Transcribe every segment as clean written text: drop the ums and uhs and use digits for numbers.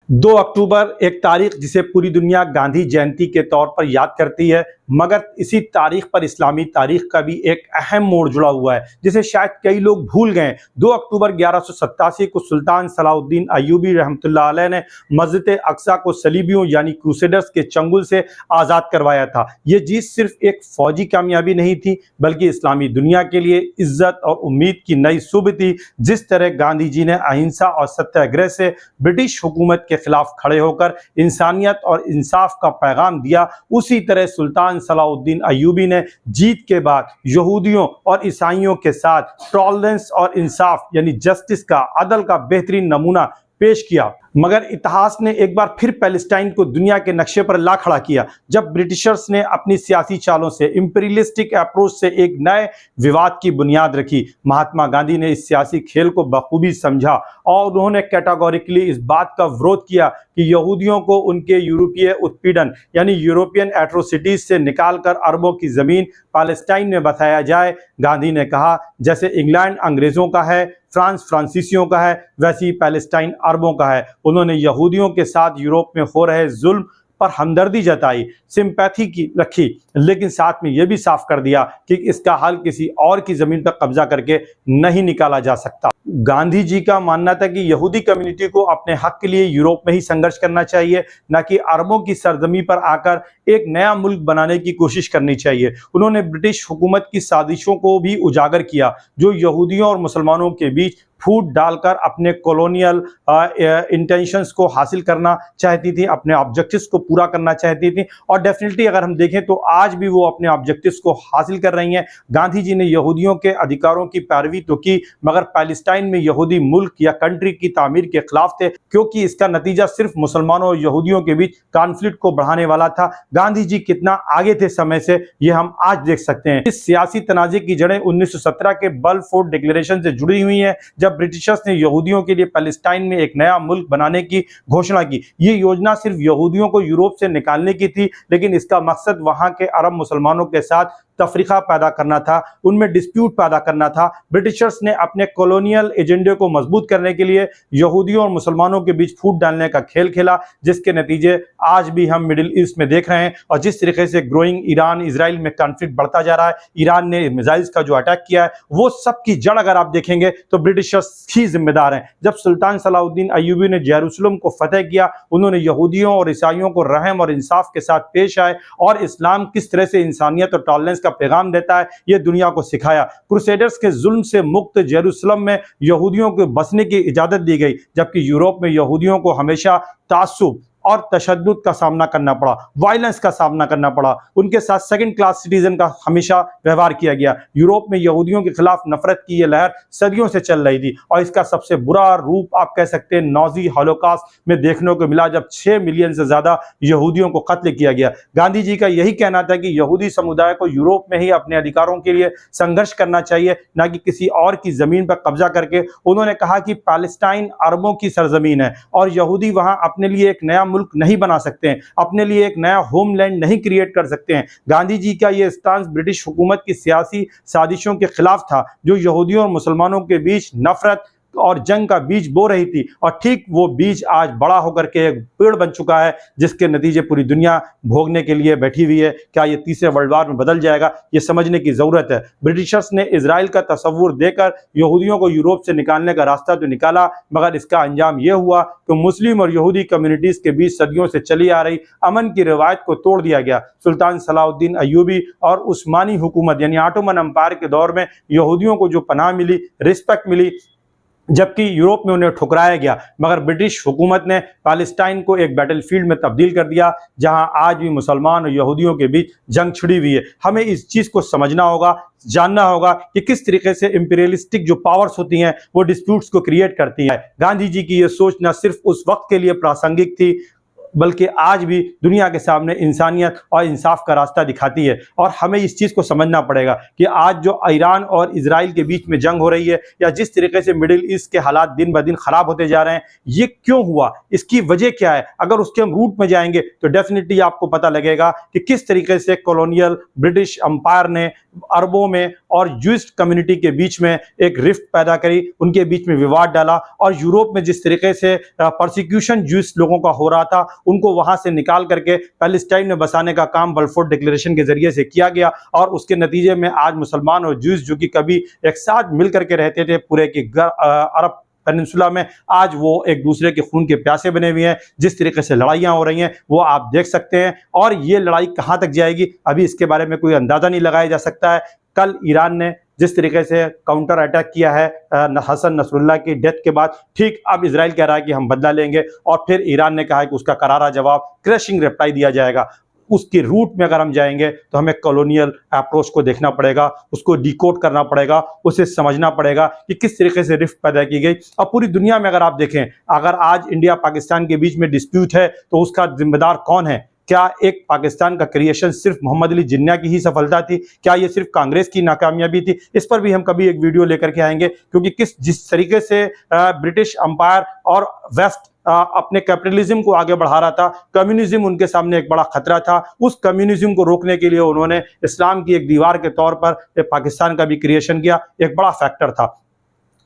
2 अक्टूबर एक तारीख जिसे पूरी दुनिया गांधी जयंती के तौर पर याद करती है, मगर इसी तारीख पर इस्लामी तारीख का भी एक अहम मोड़ जुड़ा हुआ है जिसे शायद कई लोग भूल गए। 2 अक्टूबर 1187 को सुल्तान सलाउद्दीन अय्यूबी रहमतुल्लाह अलैह ने मस्जिद अक्सा को सलीबियों यानी क्रूसेडर्स के चंगुल से आज़ाद करवाया था। ये जीत सिर्फ एक फौजी कामयाबी नहीं थी, बल्कि इस्लामी दुनिया के लिए इज्जत और उम्मीद की नई सुबह थी। जिस तरह गांधी जी ने अहिंसा और सत्याग्रह से ब्रिटिश हुकूमत के खिलाफ खड़े होकर इंसानियत और इंसाफ का पैगाम दिया, उसी तरह सुल्तान सलाउद्दीन अय्यूबी ने जीत के बाद यहूदियों और ईसाइयों के साथ टॉलरेंस और इंसाफ यानी जस्टिस का, अदल का बेहतरीन नमूना पेश किया। मगर इतिहास ने एक बार फिर पैलेस्टाइन को दुनिया के नक्शे पर ला खड़ा किया जब ब्रिटिशर्स ने अपनी सियासी चालों से, इंपीरियलिस्टिक अप्रोच से एक नए विवाद की बुनियाद रखी। महात्मा गांधी ने इस सियासी खेल को बखूबी समझा और उन्होंने कैटेगोरिकली इस बात का विरोध किया कि यहूदियों को उनके यूरोपीय उत्पीड़न यानी यूरोपियन एट्रोसिटीज से निकालकर अरबों की जमीन पैलेस्टाइन में बसाया जाए। गांधी ने कहा, जैसे इंग्लैंड अंग्रेजों का है, फ्रांस फ्रांसीसियों का है, वैसे ही पैलेस्टाइन अरबों का है। उन्होंने यहूदियों के साथ यूरोप में हो रहे जुल्म पर हमदर्दी जताई, सिंपैथी की रखी, लेकिन साथ में यह भी साफ कर दिया कि इसका हल किसी और की जमीन पर कब्जा करके नहीं निकाला जा सकता। गांधी जी का मानना था कि यहूदी कम्युनिटी को अपने हक के लिए यूरोप में ही संघर्ष करना चाहिए, न कि अरबों की सरजमी पर आकर एक नया मुल्क बनाने की कोशिश करनी चाहिए। उन्होंने ब्रिटिश हुकूमत की साजिशों को भी उजागर किया, जो यहूदियों और मुसलमानों के बीच फूट डालकर अपने कॉलोनियल इंटेंशंस को हासिल करना चाहती थी, अपने ऑब्जेक्टिव्स को पूरा करना चाहती थी। और डेफिनेटली अगर हम देखें तो आज भी वो अपने ऑब्जेक्टिव्स को हासिल कर रही हैं। गांधी जी ने यहूदियों के अधिकारों की पैरवी तो की, मगर पैलेस्टाइन में यहूदी मुल्क या कंट्री की तामीर के खिलाफ थे, क्योंकि इसका नतीजा सिर्फ मुसलमानों और यहूदियों के बीच कॉन्फ्लिक्ट को बढ़ाने वाला था। गांधी जी कितना आगे थे समय से, ये हम आज देख सकते हैं। इस सियासी तनाज़े की जड़ें 1917 के बलफोर्ड डिक्लेरेशन से जुड़ी हुई हैं, जब ब्रिटिशर्स ने यहूदियों के लिए पैलेस्टाइन में एक नया मुल्क बनाने की घोषणा की। ये योजना सिर्फ यहूदियों को यूरोप से निकालने की थी, लेकिन इसका मकसद वहां के अरब मुसलमानों के साथ तफरीका पैदा करना था, उनमें डिस्प्यूट पैदा करना था। ब्रिटिशर्स ने अपने कॉलोनियल एजेंडे को मजबूत करने के लिए यहूदियों और मुसलमानों के बीच फूट डालने का खेल खेला, जिसके नतीजे आज भी हम मिडिल ईस्ट में देख रहे हैं। और जिस तरीके से ग्रोइंग ईरान इजराइल में कॉन्फ्लिक्ट बढ़ता जा रहा है, ईरान ने मिसाइल्स का जो अटैक किया है, वो सब की जड़ अगर आप देखेंगे तो ब्रिटिशर्स ही जिम्मेदार हैं। जब सुल्तान सलाउद्दीन अय्यूबी ने जेरूसलम को फतेह किया, उन्होंने यहूदियों और ईसाइयों को रहम और इंसाफ के साथ पेश आए और इस्लाम किस तरह से इंसानियत और टॉलरेंस का पैगाम देता है, यह दुनिया को सिखाया। क्रूसेडर्स के जुल्म से मुक्त जेरूसलम में यहूदियों को बसने की इजाजत दी गई, जबकि यूरोप में यहूदियों को हमेशा तासुब और तशद्दुद का सामना करना पड़ा, वायलेंस का सामना करना पड़ा, उनके साथ सेकंड क्लास सिटीजन का हमेशा व्यवहार किया गया। यूरोप में यहूदियों के खिलाफ नफरत की यह लहर सदियों से चल रही थी और इसका सबसे बुरा रूप आप कह सकते हैं नाज़ी हॉलोकॉस्ट में देखने को मिला, जब 6 मिलियन से ज्यादा यहूदियों को कत्ल किया गया। गांधी जी का यही कहना था कि यहूदी समुदाय को यूरोप में ही अपने अधिकारों के लिए संघर्ष करना चाहिए, न कि किसी और की जमीन पर कब्जा करके। उन्होंने कहा कि पैलेस्टाइन अरबों की सरजमीन है और यहूदी वहां अपने लिए एक नया मुल्क नहीं बना सकते हैं, अपने लिए एक नया होमलैंड नहीं क्रिएट कर सकते हैं। गांधी जी का यह स्टांस ब्रिटिश हुकूमत की सियासी साजिशों के खिलाफ था, जो यहूदियों और मुसलमानों के बीच नफरत और जंग का बीज बो रही थी। और ठीक वो बीज आज बड़ा होकर के एक पेड़ बन चुका है, जिसके नतीजे पूरी दुनिया भोगने के लिए बैठी हुई है। क्या ये तीसरे वर्ल्ड वॉर में बदल जाएगा, ये समझने की जरूरत है। ब्रिटिशर्स ने इजराइल का तस्वुर देकर यहूदियों को यूरोप से निकालने का रास्ता तो निकाला, मगर इसका अंजाम यह हुआ कि मुस्लिम और यहूदी कम्युनिटीज के बीच सदियों से चली आ रही अमन की रिवायत को तोड़ दिया गया। सुल्तान सलाउद्दीन अय्यूबी और उस्मानी हुकूमत यानी ऑटोमन एम्पायर के दौर में यहूदियों को जो पनाह मिली, रिस्पेक्ट मिली, जबकि यूरोप में उन्हें ठुकराया गया, मगर ब्रिटिश हुकूमत ने पैलेस्टाइन को एक बैटलफील्ड में तब्दील कर दिया, जहां आज भी मुसलमान और यहूदियों के बीच जंग छिड़ी हुई है। हमें इस चीज़ को समझना होगा, जानना होगा कि किस तरीके से इंपीरियलिस्टिक जो पावर्स होती हैं वो डिस्प्यूट्स को क्रिएट करती हैं। गांधी जी की ये सोच न सिर्फ उस वक्त के लिए प्रासंगिक थी, बल्कि आज भी दुनिया के सामने इंसानियत और इंसाफ का रास्ता दिखाती है। और हमें इस चीज़ को समझना पड़ेगा कि आज जो ईरान और इजराइल के बीच में जंग हो रही है, या जिस तरीके से मिडिल ईस्ट के हालात दिन ब दिन खराब होते जा रहे हैं, ये क्यों हुआ, इसकी वजह क्या है? अगर उसके हम रूट में जाएंगे तो डेफिनेटली आपको पता लगेगा कि किस तरीके से कॉलोनियल ब्रिटिश अंपायर ने अरबों में और ज्यूइश कम्युनिटी के बीच में एक रिफ्ट पैदा करी, उनके बीच में विवाद डाला, और यूरोप में जिस तरीके से प्रोसिक्यूशन ज्यूइश लोगों का हो रहा था, उनको वहां से निकाल करके पैलेस्टाइन में बसाने का काम बल्फोर डिक्लेरेशन के जरिए से किया गया। और उसके नतीजे में आज मुसलमान और ज्यूइश, जो कि कभी एक साथ मिलकर के रहते थे पूरे की अरब पेनिनसुला में, आज वो एक दूसरे के खून के प्यासे बने हुए हैं। जिस तरीके से लड़ाइयां हो रही हैं वो आप देख सकते हैं, और ये लड़ाई कहां तक जाएगी अभी इसके बारे में कोई अंदाजा नहीं लगाया जा सकता है। कल ईरान ने जिस तरीके से काउंटर अटैक किया है हसन नसरुल्लाह की डेथ के बाद, ठीक अब इजराइल कह रहा है कि हम बदला लेंगे, और फिर ईरान ने कहा है कि उसका करारा जवाब, क्रैशिंग रिप्लाई दिया जाएगा। उसके रूट में अगर हम जाएंगे तो हमें कॉलोनियल अप्रोच को देखना पड़ेगा, उसको डिकोड करना पड़ेगा, उसे समझना पड़ेगा कि किस तरीके से रिफ्ट पैदा की गई। और पूरी दुनिया में अगर आप देखें, अगर आज इंडिया पाकिस्तान के बीच में डिस्प्यूट है तो उसका जिम्मेदार कौन है? क्या एक पाकिस्तान का क्रिएशन सिर्फ मोहम्मद अली जिन्ना की ही सफलता थी? क्या ये सिर्फ कांग्रेस की नाकामयाबी थी? इस पर भी हम कभी एक वीडियो लेकर के आएंगे, क्योंकि जिस तरीके से ब्रिटिश अंपायर और वेस्ट अपने कैपिटलिज्म को आगे बढ़ा रहा था, कम्युनिज्म उनके सामने एक बड़ा खतरा था। उस कम्युनिज्म को रोकने के लिए उन्होंने इस्लाम की एक दीवार के तौर पर पाकिस्तान का भी क्रिएशन किया, एक बड़ा फैक्टर था।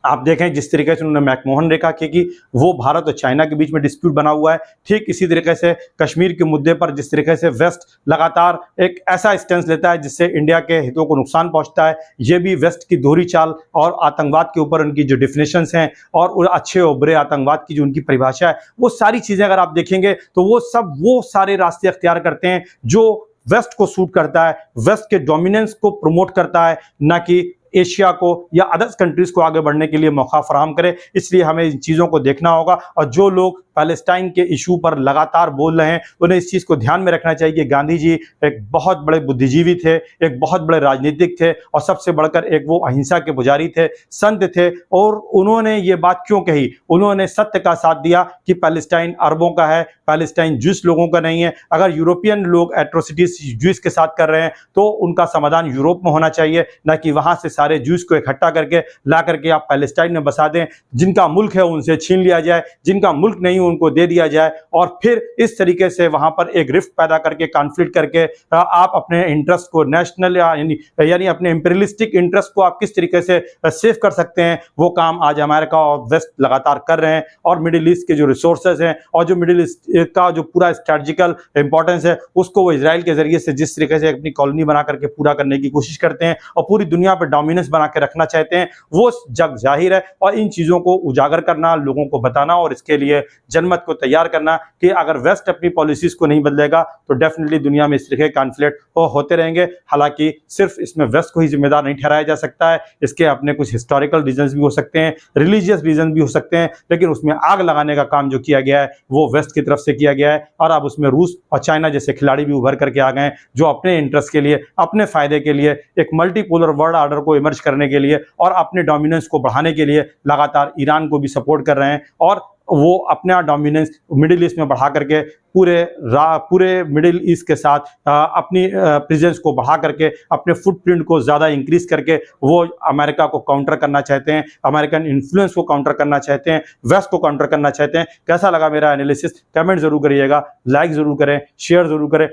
आप देखें जिस तरीके से उन्होंने मैकमोहन रेखा की कि वो भारत और चाइना के बीच में डिस्प्यूट बना हुआ है, ठीक इसी तरीके से कश्मीर के मुद्दे पर जिस तरीके से वेस्ट लगातार एक ऐसा स्टेंस लेता है जिससे इंडिया के हितों को नुकसान पहुंचता है, ये भी वेस्ट की दोहरी चाल और आतंकवाद के ऊपर उनकी जो डिफिनेशंस हैं और अच्छे और बुरे आतंकवाद की जो उनकी परिभाषा है, वो सारी चीज़ें अगर आप देखेंगे तो वो सारे रास्ते अख्तियार करते हैं जो वेस्ट को सूट करता है, वेस्ट के डोमिनेंस को प्रमोट करता है, ना कि एशिया को या अदर्स कंट्रीज को आगे बढ़ने के लिए मौका फराहम करे। इसलिए हमें इन चीज़ों को देखना होगा, और जो लोग पैलेस्टाइन के इशू पर लगातार बोल रहे हैं उन्हें इस चीज़ को ध्यान में रखना चाहिए कि गांधी जी एक बहुत बड़े बुद्धिजीवी थे, एक बहुत बड़े राजनीतिक थे, और सबसे बढ़कर एक वो अहिंसा के पुजारी थे, संत थे। और उन्होंने ये बात क्यों कही? उन्होंने सत्य का साथ दिया कि पैलेस्टाइन अरबों का है, पैलेस्टाइन ज्यूइश लोगों का नहीं है। अगर यूरोपियन लोग एट्रोसिटीज ज्यूइश के साथ कर रहे हैं तो उनका समाधान यूरोप में होना चाहिए, ना कि वहां से सारे ज्यूइश को इकट्ठा करके ला करके आप पैलेस्टाइन में बसा दें। जिनका मुल्क है उनसे छीन लिया जाए, जिनका मुल्क नहीं उनको दे दिया जाए, और फिर इस तरीके से वहां पर एक रिफ्ट पैदा करके कॉन्फ्लिक्ट करके आप अपने इंटरेस्ट को नेशनल यानी अपने इंपीरियलिस्टिक इंटरेस्ट को आप किस तरीके से सेव कर सकते हैं, वो काम आज अमेरिका और वेस्ट लगातार कर रहे हैं। और मिडिल ईस्ट के जो रिसोर्सेज हैं और जो मिडिल ईस्ट का जो पूरा स्ट्रेटजिकल इंपॉर्टेंस है, उसको वो इजराइल के जरिए से जिस तरीके से अपनी कॉलोनी बना करके पूरा करने की कोशिश करते हैं और पूरी दुनिया पर डोमिनेंस बना के रखना चाहते हैं, वो जग जाहिर है। और इन चीज़ों को उजागर करना, लोगों को बताना और इसके लिए जनमत को तैयार करना कि अगर वेस्ट अपनी पॉलिसीज को नहीं बदलेगा तो डेफिनेटली दुनिया में इस तरह के कॉन्फ्लिक्ट होते रहेंगे। हालांकि सिर्फ इसमें वेस्ट को ही जिम्मेदार नहीं ठहराया जा सकता है, इसके अपने कुछ हिस्टोरिकल रीजंस भी हो सकते हैं, रिलीजियस रीजन भी हो सकते हैं, लेकिन उसमें आग लगाने का काम जो किया गया है वो वेस्ट की तरफ से किया गया है। और अब उसमें रूस और चाइना जैसे खिलाड़ी भी उभर करके आ गए हैं, जो अपने इंटरेस्ट के लिए, अपने फायदे के लिए, एक मल्टीपोलर वर्ल्ड ऑर्डर को इमर्ज करने के लिए और अपने डोमिनेंस को बढ़ाने के लिए लगातार ईरान को भी सपोर्ट कर रहे हैं। और वो अपना डोमिनेंस मिडिल ईस्ट में बढ़ा करके पूरे मिडिल ईस्ट के साथ अपनी प्रेजेंस को बढ़ा करके, अपने फुटप्रिंट को ज़्यादा इंक्रीज करके वो अमेरिका को काउंटर करना चाहते हैं, अमेरिकन इन्फ्लुएंस को काउंटर करना चाहते हैं, वेस्ट को काउंटर करना चाहते हैं। कैसा लगा मेरा एनालिसिस? कमेंट जरूर करिएगा, लाइक ज़रूर करें, शेयर ज़रूर करें।